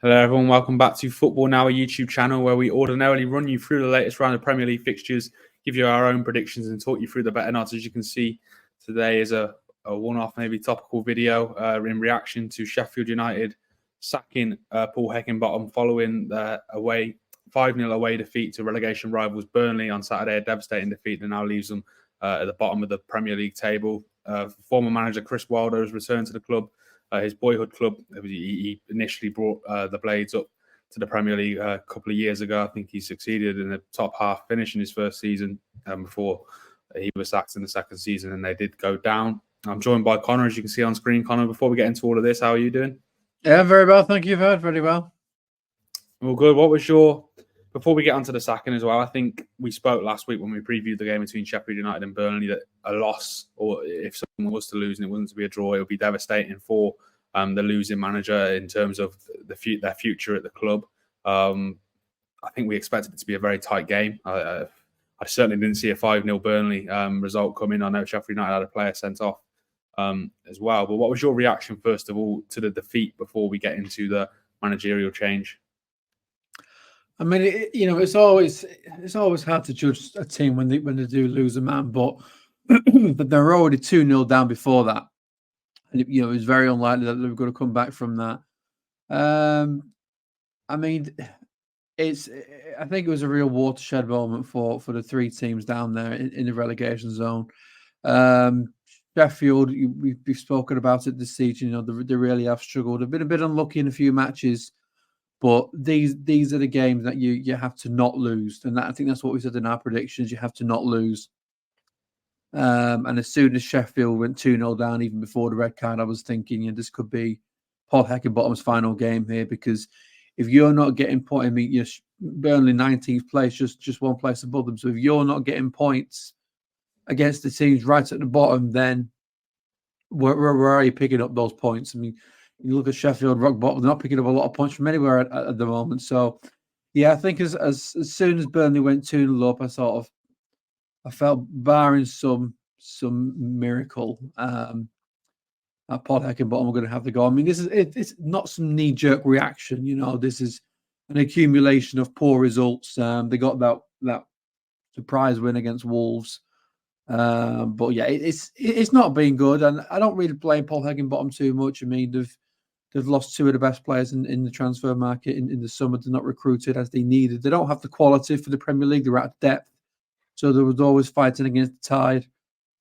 Hello everyone, welcome back to Football Now, a YouTube channel where we ordinarily run you through the latest round of Premier League fixtures, give you our own predictions and talk you through the better odds. As you can see, today is a one-off, maybe topical video in reaction to Sheffield United sacking Paul Heckingbottom following their 5-0 away defeat to relegation rivals Burnley on Saturday, a devastating defeat that now leaves them at the bottom of the Premier League table. Former manager Chris Wilder has returned to the club. His boyhood club. He initially brought the Blades up to the Premier League a couple of years ago. I think he succeeded in the top half, finishing his first season before he was sacked in the second season, and they did go down. I'm joined by Connor, as you can see on screen. Connor, before we get into all of this, how are you doing? Yeah, very well. Thank you, Fred. Very well. Well, good. What was your... Before we get onto the sacking as well, I think we spoke last week when we previewed the game between Sheffield United and Burnley that a loss, or if someone was to lose and it wasn't to be a draw, it would be devastating for the losing manager in terms of their future at the club. I think we expected it to be a very tight game. I certainly didn't see a 5-0 Burnley result coming. I know Sheffield United had a player sent off as well. But what was your reaction, first of all, to the defeat before we get into the managerial change? I mean, it's always hard to judge a team when they do lose a man, but they're already 2-0 down before that, and it was very unlikely that they were going to come back from that. I mean, I think it was a real watershed moment for the three teams down there in the relegation zone. Sheffield, we've spoken about it this season. They really have struggled. They've been a bit unlucky in a few matches. But these are the games that you have to not lose. And I think that's what we said in our predictions. You have to not lose. And as soon as Sheffield went 2-0 down, even before the red card, I was thinking, this could be Paul Heckingbottom's final game here. Because if you're not getting points, I mean, you're Burnley 19th place, just one place above them. So if you're not getting points against the teams right at the bottom, then where are you picking up those points? I mean, you look at Sheffield, rock bottom, they're not picking up a lot of points from anywhere at the moment. So, yeah, I think as soon as Burnley went 2-0 up, I felt, barring some miracle, Paul Heckingbottom were going to have the goal. I mean, it's not some knee-jerk reaction. This is an accumulation of poor results. They got that surprise win against Wolves. But yeah, it's not been good, and I don't really blame Paul Heckingbottom too much. I mean, they've lost two of the best players in the transfer market in the summer. They're not recruited as they needed. They don't have the quality for the Premier League. They're out of depth, so there was always fighting against the tide.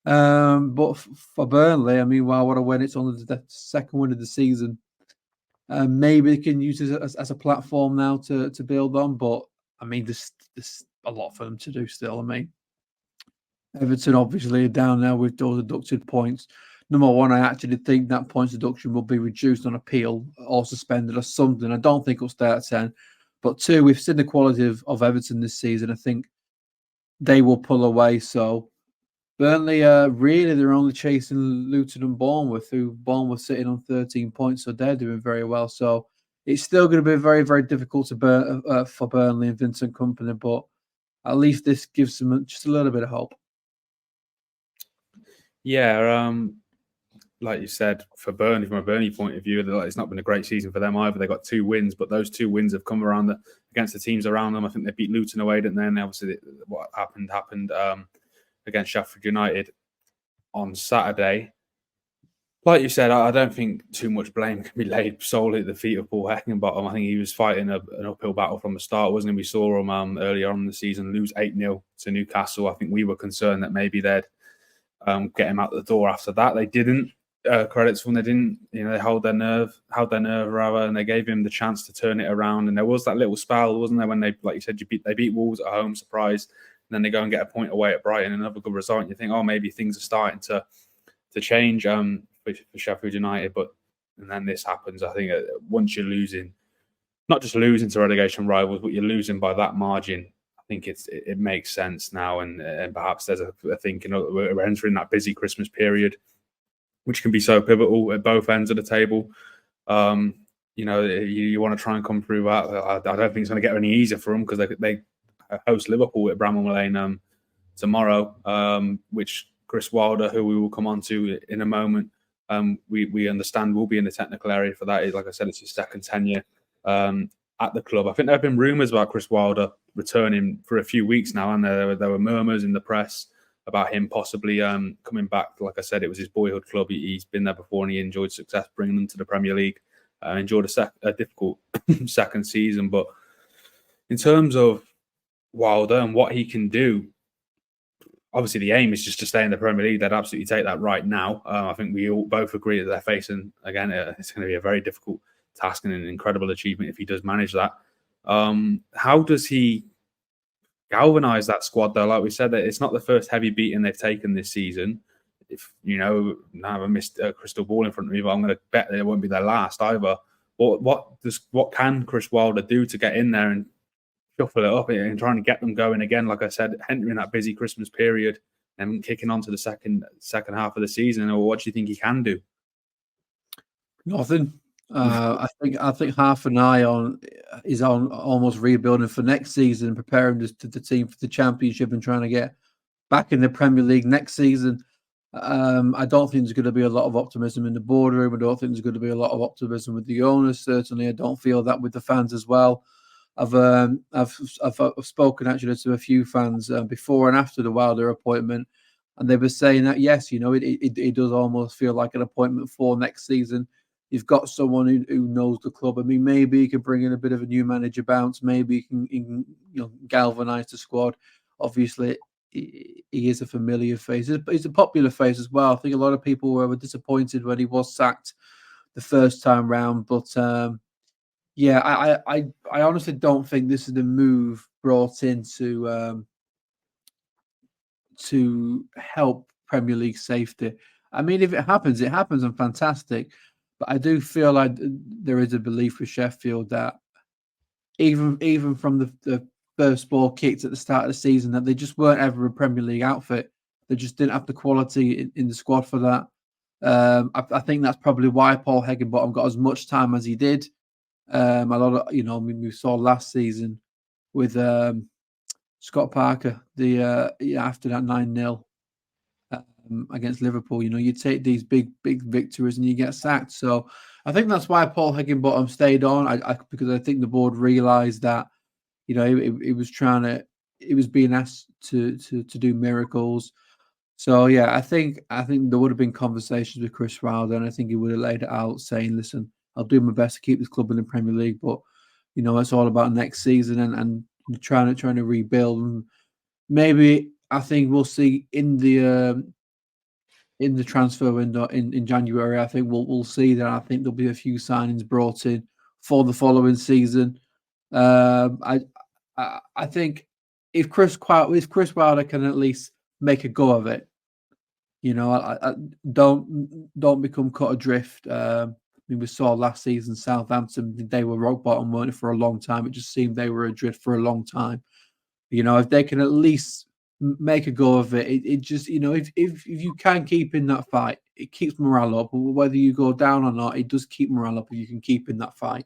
But for Burnley, I mean, wow, what a win! It's only the second win of the season. Maybe they can use it as a platform now to build on. But I mean, there's a lot for them to do still. I mean, Everton obviously are down now with those deducted points. Number one, I actually think that points deduction will be reduced on appeal or suspended or something. I don't think it'll stay at 10. But two, we've seen the quality of Everton this season. I think they will pull away. So Burnley, really, they're only chasing Luton and Bournemouth, who Bournemouth sitting on 13 points. So they're doing very well. So it's still going to be very, very difficult for Burnley and Vincent Kompany. But at least this gives them just a little bit of hope. Yeah, like you said, for Burnley, from a Burnley point of view, it's not been a great season for them either. They got 2 wins, but those 2 wins have come around against the teams around them. I think they beat Luton away, didn't they? And obviously, what happened against Sheffield United on Saturday. Like you said, I don't think too much blame can be laid solely at the feet of Paul Heckingbottom. I think he was fighting an uphill battle from the start, wasn't he? We saw him earlier on in the season lose 8-0 to Newcastle. I think we were concerned that maybe they'd get him out the door after that. They didn't. Credits from they didn't. They held their nerve rather, and they gave him the chance to turn it around. And there was that little spell, wasn't there, when they, like you said, they beat Wolves at home, surprise, and then they go and get a point away at Brighton, another good result. And you think, oh, maybe things are starting to change for Sheffield United, and then this happens. I think once you're losing, not just losing to relegation rivals, but you're losing by that margin. I think it makes sense now, and perhaps there's a thinking we're entering that busy Christmas period, which can be so pivotal at both ends of the table. You want to try and come through that. I don't think it's going to get any easier for them, because they host Liverpool at Bramall Lane tomorrow, which Chris Wilder, who we will come on to in a moment, we understand will be in the technical area for that. Like I said, it's his second tenure at the club. I think there have been rumours about Chris Wilder returning for a few weeks now, and there were murmurs in the press about him possibly coming back. Like I said, it was his boyhood club. He's been there before, and he enjoyed success bringing them to the Premier League. Enjoyed a difficult second season, but in terms of Wilder and what he can do, obviously the aim is just to stay in the Premier League. They'd absolutely take that right now. I think we all both agree that they're facing, again, it's going to be a very difficult task and an incredible achievement if he does manage that. How does he galvanise that squad, though? Like we said, that it's not the first heavy beating they've taken this season. If, now I haven't missed a crystal ball in front of me, but I'm going to bet that it won't be their last either. What can Chris Wilder do to get in there and shuffle it up and trying to get them going again? Like I said, entering that busy Christmas period and kicking on to the second half of the season. Or what do you think he can do? Nothing. I think half an eye is on almost rebuilding for next season, preparing the team for the championship and trying to get back in the Premier League next season. I don't think there's going to be a lot of optimism in the boardroom. I don't think there's going to be a lot of optimism with the owners. Certainly, I don't feel that with the fans as well. I've spoken actually to a few fans before and after the Wilder appointment, and they were saying that yes, it does almost feel like an appointment for next season. You've got someone who knows the club. I mean, maybe he can bring in a bit of a new manager bounce. Maybe he can galvanise the squad. Obviously, he is a familiar face. He's a popular face as well. I think a lot of people were disappointed when he was sacked the first time round. But yeah, I honestly don't think this is the move brought in to help Premier League safety. I mean, if it happens, and fantastic. But I do feel like there is a belief with Sheffield that even from the first ball kicked at the start of the season, that they just weren't ever a Premier League outfit. They just didn't have the quality in the squad for that. I think that's probably why Paul Heckingbottom got as much time as he did. A lot of we saw last season with Scott Parker after that 9-0 against Liverpool. You take these big victories and you get sacked. So I think that's why Paul Heckingbottom stayed on. Because I think the board realised that he was being asked to do miracles. So yeah, I think there would have been conversations with Chris Wilder, and I think he would have laid it out saying, "Listen, I'll do my best to keep this club in the Premier League, but it's all about next season and trying to rebuild." And maybe I think we'll see in the transfer window in January. I think we'll see that. I think there'll be a few signings brought in for the following season. I think if Chris Wilder can at least make a go of it, I don't become cut adrift. We saw last season Southampton, they were rock bottom, weren't it, for a long time. It just seemed they were adrift for a long time. If they can at least make a go of it, it just, if you can keep in that fight, it keeps morale up. Whether you go down or not, it does keep morale up if you can keep in that fight.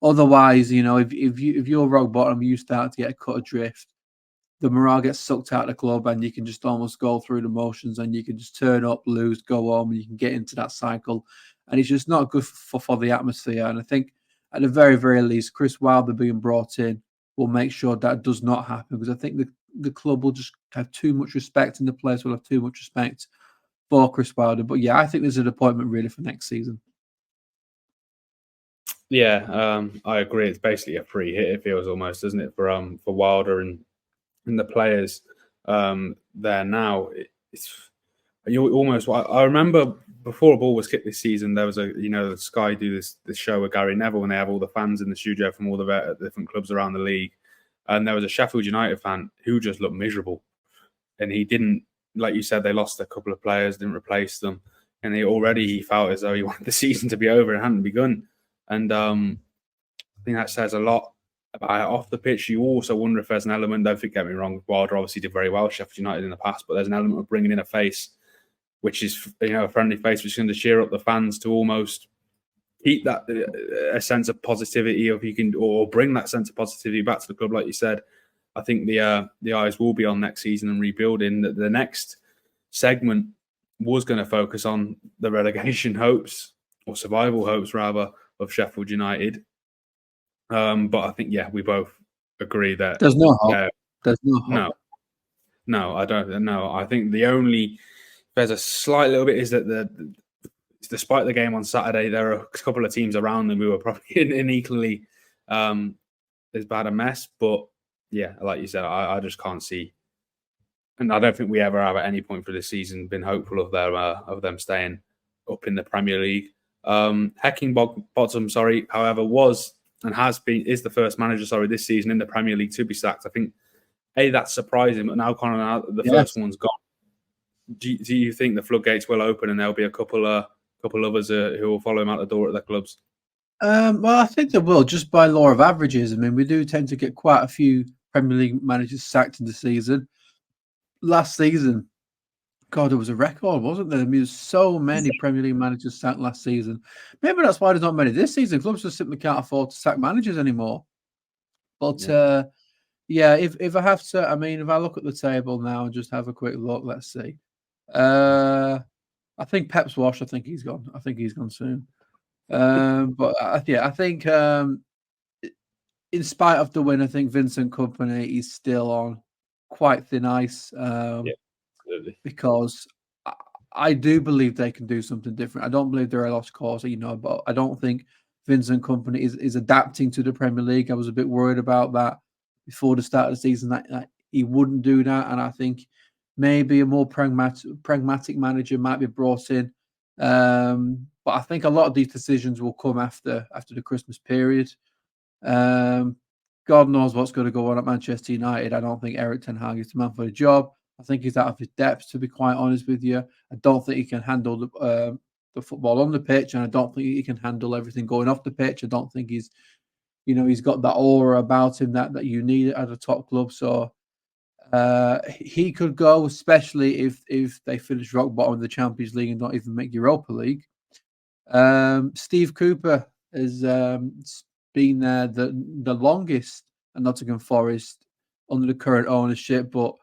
Otherwise, if you're rock bottom, you start to get cut adrift, the morale gets sucked out of the club, and you can just almost go through the motions, and you can just turn up, lose, go home, and you can get into that cycle. And it's just not good for the atmosphere. And I think at the very, very least, Chris Wilder being brought in will make sure that does not happen, because I think the club will just have too much respect, and the players will have too much respect for Chris Wilder. But yeah, I think there's an appointment really for next season. Yeah, I agree. It's basically a free hit, it feels almost, doesn't it, for Wilder and the players there now. You almost. I remember before a ball was kicked this season, there was the Sky do this show with Gary Neville, and they have all the fans in the studio from all the different clubs around the league, and there was a Sheffield United fan who just looked miserable, and he didn't, like you said, they lost a couple of players, didn't replace them, and he felt as though he wanted the season to be over and hadn't begun. And I think that says a lot about it off the pitch. You also wonder if there's an element, don't get me wrong, Wilder obviously did very well Sheffield United in the past, but there's an element of bringing in a face, which is a friendly face, which is going to cheer up the fans to almost keep that a sense of positivity, if you can, or bring that sense of positivity back to the club. Like you said, I think the eyes will be on next season and rebuilding. The next segment was going to focus on the relegation hopes, or survival hopes rather, of Sheffield United. But I think, yeah, we both agree that There's no hope. There's no hope. No, I don't know. I think there's a slight little bit is that despite the game on Saturday, there are a couple of teams around them who are probably in equally as bad a mess. But yeah, like you said, I just can't see, and I don't think we ever have at any point for this season been hopeful of them staying up in the Premier League. Heckingbottom, however, was and is the first manager, this season in the Premier League to be sacked. I think that's surprising, but now the first one's gone. Do you think the floodgates will open and there'll be a couple others who will follow him out the door at their clubs? Well, I think they will, just by law of averages. I mean, we do tend to get quite a few Premier League managers sacked in the season. Last season, God, there was a record, wasn't there? I mean, there's so many Premier League managers sacked last season. Maybe that's why there's not many this season. Clubs just simply can't afford to sack managers anymore. But yeah, if I have to, I mean, if I look at the table now and just have a quick look, let's see. I think Pep's washed. I think he's gone. I think he's gone soon. But yeah, I think in spite of the win, I think Vincent Kompany is still on quite thin ice. Absolutely. Because I do believe they can do something different. I don't believe they're a lost cause, but I don't think Vincent Kompany is adapting to the Premier League. I was a bit worried about that before the start of the season, that he wouldn't do that. And I think maybe a more pragmatic manager might be brought in. But I think a lot of these decisions will come after the Christmas period. God knows what's going to go on at Manchester United. I don't think Erik ten Hag is the man for the job. I think he's out of his depth, to be quite honest with you. I don't think he can handle the football on the pitch, and I don't think he can handle everything going off the pitch. I don't think he's got that aura about him that you need at a top club. So he could go, especially if they finish rock bottom in the Champions League and not even make Europa League. Steve Cooper has been there the longest at Nottingham Forest under the current ownership, but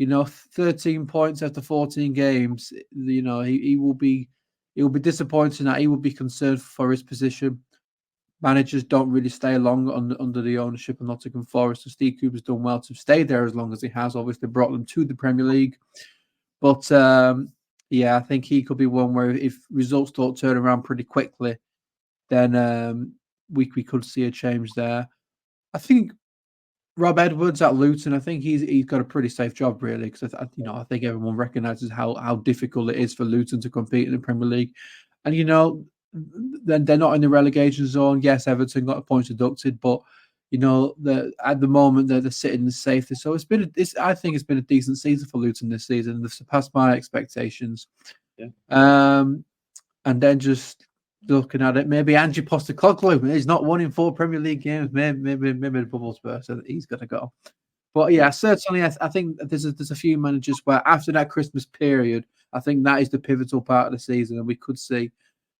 13 points after 14 games. He will be disappointed. That he will be concerned for his position. Managers don't really stay long under the ownership of Nottingham Forest, so Steve Cooper's done well to stay there as long as he has. Obviously, brought them to the Premier League, but yeah, I think he could be one where if results don't turn around pretty quickly, then we could see a change there. I think Rob Edwards at Luton, I think he's got a pretty safe job, really, because I think everyone recognises how difficult it is for Luton to compete in the Premier League, and then they're not in the relegation zone. Yes, Everton got points deducted, but at the moment they're sitting in safety. So I think it's been a decent season for Luton this season, and they've surpassed my expectations. Yeah. And then just looking at it, maybe Ange Postecoglou. He's not won in 4 Premier League games. Maybe the bubbles burst, so he's going to go. But yeah, certainly, I think there's a few managers where after that Christmas period, I think that is the pivotal part of the season, and we could see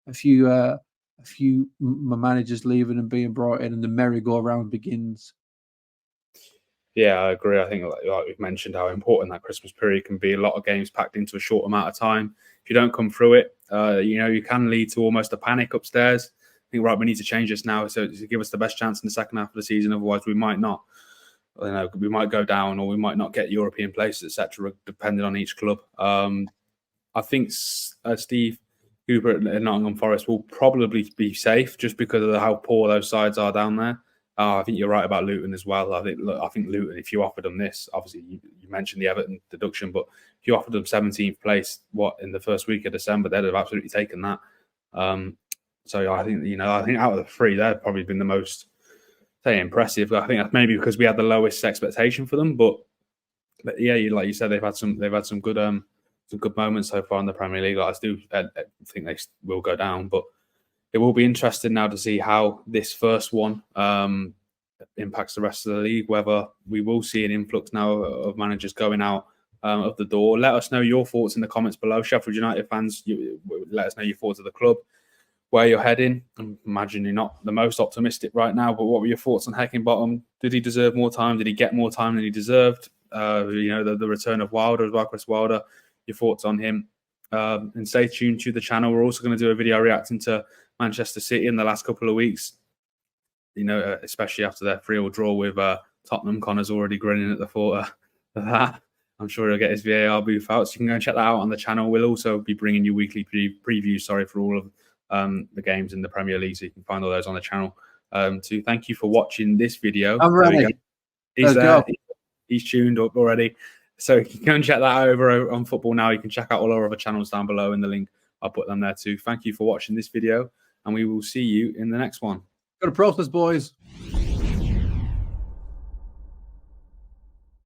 a few managers leaving and being brought in, and the merry-go-round begins. Yeah, I agree. I think, like we've mentioned, how important that Christmas period can be. A lot of games packed into a short amount of time. If you don't come through it, you can lead to almost a panic upstairs. I think, right, we need to change this now to give us the best chance in the second half of the season. Otherwise, we might not. We might go down, or we might not get European places, etc., depending on each club. I think Steve Cooper at Nottingham Forest will probably be safe just because of how poor those sides are down there. I think you're right about Luton as well. I think Luton, if you offered them this, obviously you mentioned the Everton deduction, but if you offered them 17th place, in the first week of December, they'd have absolutely taken that. So I think out of the 3, they've probably been the most impressive. I think that's maybe because we had the lowest expectation for them, but yeah, like you said, they've had some good moments so far in the Premier League. I do think they will go down, but it will be interesting now to see how this first one impacts the rest of the league, whether we will see an influx now of managers going out of the door. Let us know your thoughts in the comments below. Sheffield United fans, let us know your thoughts of the club, where you're heading. I imagine you're not the most optimistic right now, but what were your thoughts on Heckingbottom? Did he deserve more time? Did he get more time than he deserved? The return of Wilder as well, Chris Wilder. Your thoughts on him, and stay tuned to the channel. We're also going to do a video reacting to Manchester City in the last couple of weeks. you know, especially after their 3-3 draw with Tottenham. Connor's already grinning at the thought of that. I'm sure he'll get his VAR booth out. So you can go and check that out on the channel. We'll also be bringing you weekly previews, for all of the games in the Premier League. So you can find all those on the channel too. Thank you for watching this video. I'm ready. He's there. He's tuned up already. So you can go and check that over on Football Now. You can check out all our other channels down below in the link. I'll put them there too. Thank you for watching this video, and we will see you in the next one. Got a process, boys.